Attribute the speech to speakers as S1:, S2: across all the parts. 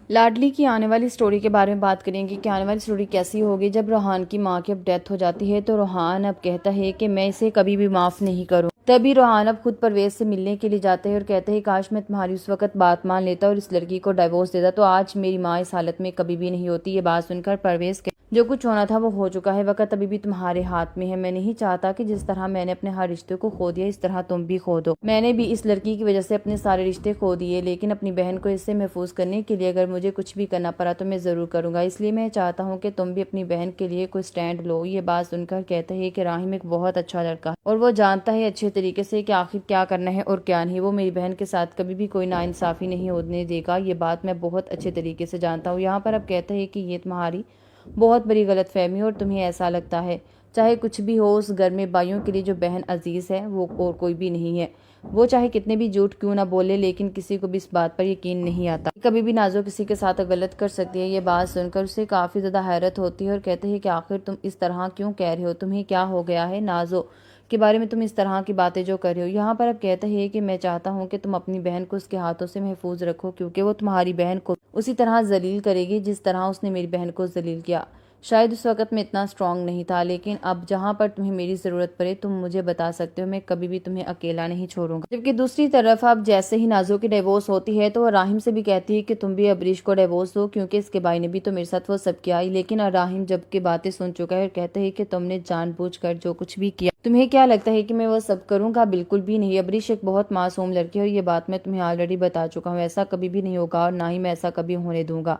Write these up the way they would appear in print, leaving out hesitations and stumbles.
S1: لاڈلی کی آنے والی سٹوری کے بارے میں بات کریں گے کہ آنے والی سٹوری کیسی ہوگی جب روحان کی ماں کی اب ڈیتھ ہو جاتی ہے تو روحان اب کہتا ہے کہ میں اسے کبھی بھی معاف نہیں کروں۔ تبھی روحان اب خود پرویز سے ملنے کے لیے جاتے ہیں اور کہتے ہیں کاش میں تمہاری اس وقت بات مان لیتا اور اس لڑکی کو ڈائیورس دیتا تو آج میری ماں اس حالت میں کبھی بھی نہیں ہوتی۔ یہ بات سن کر پرویز کہ جو کچھ ہونا تھا وہ ہو چکا ہے، وقت ابھی بھی تمہارے ہاتھ میں ہے۔ میں نہیں چاہتا کہ جس طرح میں نے اپنے ہر رشتے کو کھو دیا اس طرح تم بھی کھو دو۔ میں نے بھی اس لڑکی کی وجہ سے اپنے سارے رشتے کھو دیے، لیکن اپنی بہن کو اس سے محفوظ کرنے کے لیے اگر مجھے کچھ بھی کرنا پڑا تو میں ضرور کروں گا، اس لیے میں چاہتا ہوں کہ تم بھی اپنی بہن کے لیے کوئی سٹینڈ لو۔ یہ بات سن کر کہتا ہے کہ راہم ایک بہت اچھا لڑکا ہے اور وہ جانتا ہے اچھے طریقے سے کہ آخر کیا کرنا ہے اور کیا نہیں۔ وہ میری بہن کے ساتھ کبھی بھی کوئی ناانصافی نہیں ہونے دے گا، یہ بات میں بہت اچھے طریقے سے جانتا ہوں۔ یہاں پر اب کہتا ہے کہ یہ تمہاری بہت بڑی غلط فہمی اور تمہیں ایسا لگتا ہے چاہے کچھ بھی ہو اس گھر میں بھائیوں کے لیے جو بہن عزیز ہے وہ اور کوئی بھی نہیں ہے، وہ چاہے کتنے بھی جھوٹ کیوں نہ بولے لیکن کسی کو بھی اس بات پر یقین نہیں آتا کبھی بھی نازو کسی کے ساتھ غلط کر سکتی ہے۔ یہ بات سن کر اسے کافی زیادہ حیرت ہوتی ہے اور کہتے ہیں کہ آخر تم اس طرح کیوں کہہ رہے ہو، تمہیں کیا ہو گیا ہے نازو کے بارے میں تم اس طرح کی باتیں جو کر رہے ہو۔ یہاں پر اب کہتا ہے کہ میں چاہتا ہوں کہ تم اپنی بہن کو اس کے ہاتھوں سے محفوظ رکھو کیونکہ وہ تمہاری بہن کو اسی طرح ذلیل کرے گی جس طرح اس نے میری بہن کو ذلیل کیا۔ شاید اس وقت میں اتنا اسٹرانگ نہیں تھا، لیکن اب جہاں پر تمہیں میری ضرورت پڑے تم مجھے بتا سکتے ہو، میں کبھی بھی تمہیں اکیلا نہیں چھوڑوں گا۔ جبکہ دوسری طرف اب جیسے ہی نازو کی ڈیورس ہوتی ہے تو وہ راہم سے بھی کہتی ہے کہ تم بھی عبریش کو ڈیورس دو کیونکہ اس کے بھائی نے بھی تو میرے ساتھ وہ سب کیا ہی، لیکن راہم جب کی باتیں سن چکا ہے اور کہتے ہیں کہ تم نے جان بوجھ کر جو کچھ بھی کیا تمہیں کیا لگتا ہے کہ میں وہ سب کروں گا؟ بالکل بھی نہیں، عبریش ایک بہت معصوم لڑکی ہے اور یہ بات میں تمہیں آلریڈی بتا چکا ہوں، ایسا کبھی بھی نہیں ہوگا اور نہ ہی میں ایسا کبھی ہونے دوں گا۔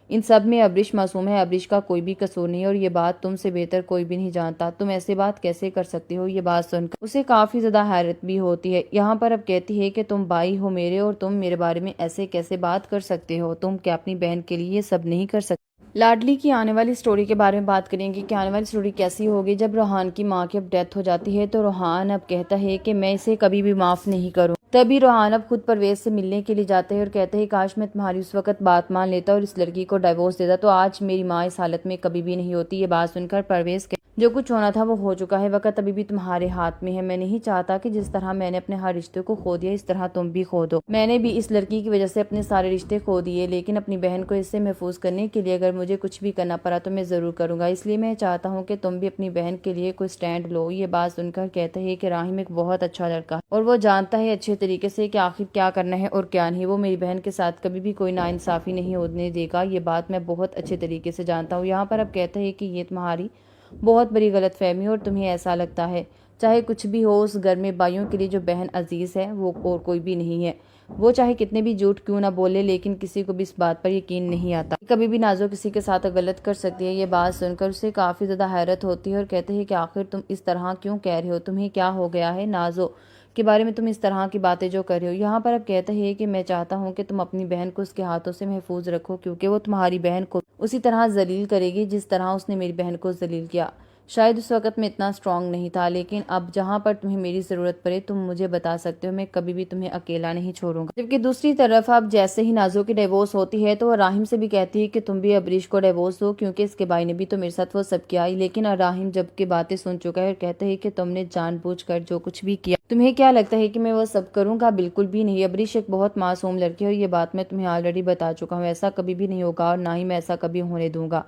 S1: ان سب میں عبریش معصوم ہے، عبریش کا کوئی بھی قصور نہیں اور یہ بات تم سے بہتر کوئی بھی نہیں جانتا، تم ایسے بات کیسے کر سکتے ہو؟ یہ بات سن کر اسے کافی زیادہ حیرت بھی ہوتی ہے۔ یہاں پر اب کہتی ہے کہ تم بھائی ہو میرے اور تم میرے بارے میں ایسے کیسے بات کر سکتے ہو؟ تم کیا اپنی بہن کے لیے یہ سب نہیں کر سکتے؟ لاڈلی کی آنے والی سٹوری کے بارے میں بات کریں گے کہ آنے والی سٹوری کیسی ہوگی جب روحان کی ماں کی اب ڈیتھ ہو جاتی ہے تو روحان اب کہتا ہے کہ میں اسے کبھی بھی معاف نہیں کروں۔ تبھی روحان اب خود پرویز سے ملنے کے لیے جاتے ہیں اور کہتے ہیں کاش میں تمہاری اس وقت بات مان لیتا اور اس لڑکی کو ڈائیورس دیتا تو آج میری ماں اس حالت میں کبھی بھی نہیں ہوتی۔ یہ بات سن کر پرویز کہ جو کچھ ہونا تھا وہ ہو چکا ہے، وقت ابھی بھی تمہارے ہاتھ میں ہے۔ میں نہیں چاہتا کہ جس طرح میں نے اپنے ہر رشتے کو کھو دیا اس طرح تم بھی کھو دو۔ میں نے بھی اس لڑکی کی وجہ سے اپنے سارے رشتے کھو دیے، لیکن اپنی بہن کو اس سے محفوظ کرنے کے لیے اگر مجھے کچھ بھی کرنا پڑا تو میں ضرور کروں گا، اس لیے میں چاہتا ہوں کہ تم بھی اپنی بہن کے لیے کوئی سٹینڈ لو۔ یہ بات سن کر کہتا ہے کہ راہم ایک بہت اچھا لڑکا ہے اور وہ جانتا ہے اچھے طریقے سے کہ آخر کیا کرنا ہے اور کیا نہیں۔ وہ میری بہن کے ساتھ کبھی بھی کوئی ناانصافی نہیں ہونے دے گا، یہ بات میں بہت اچھے طریقے سے جانتا ہوں۔ یہاں پر اب کہتا ہے کہ یہ تمہاری بہت بڑی غلط فہمی اور تمہیں ایسا لگتا ہے چاہے کچھ بھی ہو اس گھر میں بھائیوں کے لیے جو بہن عزیز ہے وہ اور کوئی بھی نہیں ہے، وہ چاہے کتنے بھی جھوٹ کیوں نہ بولے لیکن کسی کو بھی اس بات پر یقین نہیں آتا کبھی بھی نازو کسی کے ساتھ غلط کر سکتی ہے۔ یہ بات سن کر اسے کافی زیادہ حیرت ہوتی ہے اور کہتے ہیں کہ آخر تم اس طرح کیوں کہہ رہے ہو، تمہیں کیا ہو گیا ہے نازو کے بارے میں تم اس طرح کی باتیں جو کر رہے ہو۔ یہاں پر اب کہتا ہے کہ میں چاہتا ہوں کہ تم اپنی بہن کو اس کے ہاتھوں سے محفوظ رکھو کیونکہ وہ تمہاری بہن کو اسی طرح ذلیل کرے گی جس طرح اس نے میری بہن کو ذلیل کیا۔ شاید اس وقت میں اتنا اسٹرانگ نہیں تھا، لیکن اب جہاں پر تمہیں میری ضرورت پڑے تم مجھے بتا سکتے ہو، میں کبھی بھی تمہیں اکیلا نہیں چھوڑوں گا۔ جبکہ دوسری طرف اب جیسے ہی نازو کی ڈیورس ہوتی ہے تو وہ راہم سے بھی کہتی ہے کہ تم بھی عبریش کو ڈیورس دو کیونکہ اس کے بھائی نے بھی تو میرے ساتھ وہ سب کیا ہی، لیکن راہم جب کی باتیں سن چکا ہے اور کہتا ہے کہ تم نے جان بوجھ کر جو کچھ بھی کیا تمہیں کیا لگتا ہے کہ میں وہ سب کروں گا؟ بالکل بھی نہیں، عبریش ایک بہت معصوم لڑکی ہے اور یہ بات میں تمہیں آلریڈی بتا چکا ہوں، ایسا کبھی بھی نہیں ہوگا اور نہ ہی میں ایسا کبھی ہونے دوں گا۔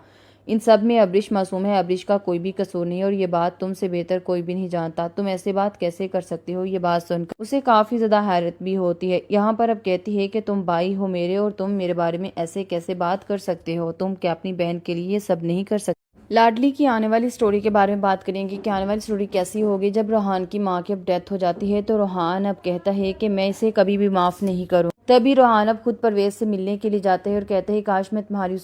S1: ان سب میں عبریش معصوم ہے، عبریش کا کوئی بھی قصور نہیں اور یہ بات تم سے بہتر کوئی بھی نہیں جانتا، تم ایسے بات کیسے کر سکتے ہو؟ یہ بات سن کر اسے کافی زیادہ حیرت بھی ہوتی ہے۔ یہاں پر اب کہتی ہے کہ تم بھائی ہو میرے اور تم میرے بارے میں ایسے کیسے بات کر سکتے ہو؟ تم کیا اپنی بہن کے لیے یہ سب نہیں کر سکتے؟ لاڈلی کی آنے والی سٹوری کے بارے میں بات کریں گے کہ آنے والی سٹوری کیسی ہوگی جب روحان کی ماں کی اب ڈیتھ ہو جاتی ہے تو روحان اب کہتا ہے کہ میں اسے کبھی بھی معاف نہیں کروں۔ تبھی روحان اب خود پرویز سے ملنے کے لیے جاتے ہیں اور کہتے ہیں کاش میں تمہاری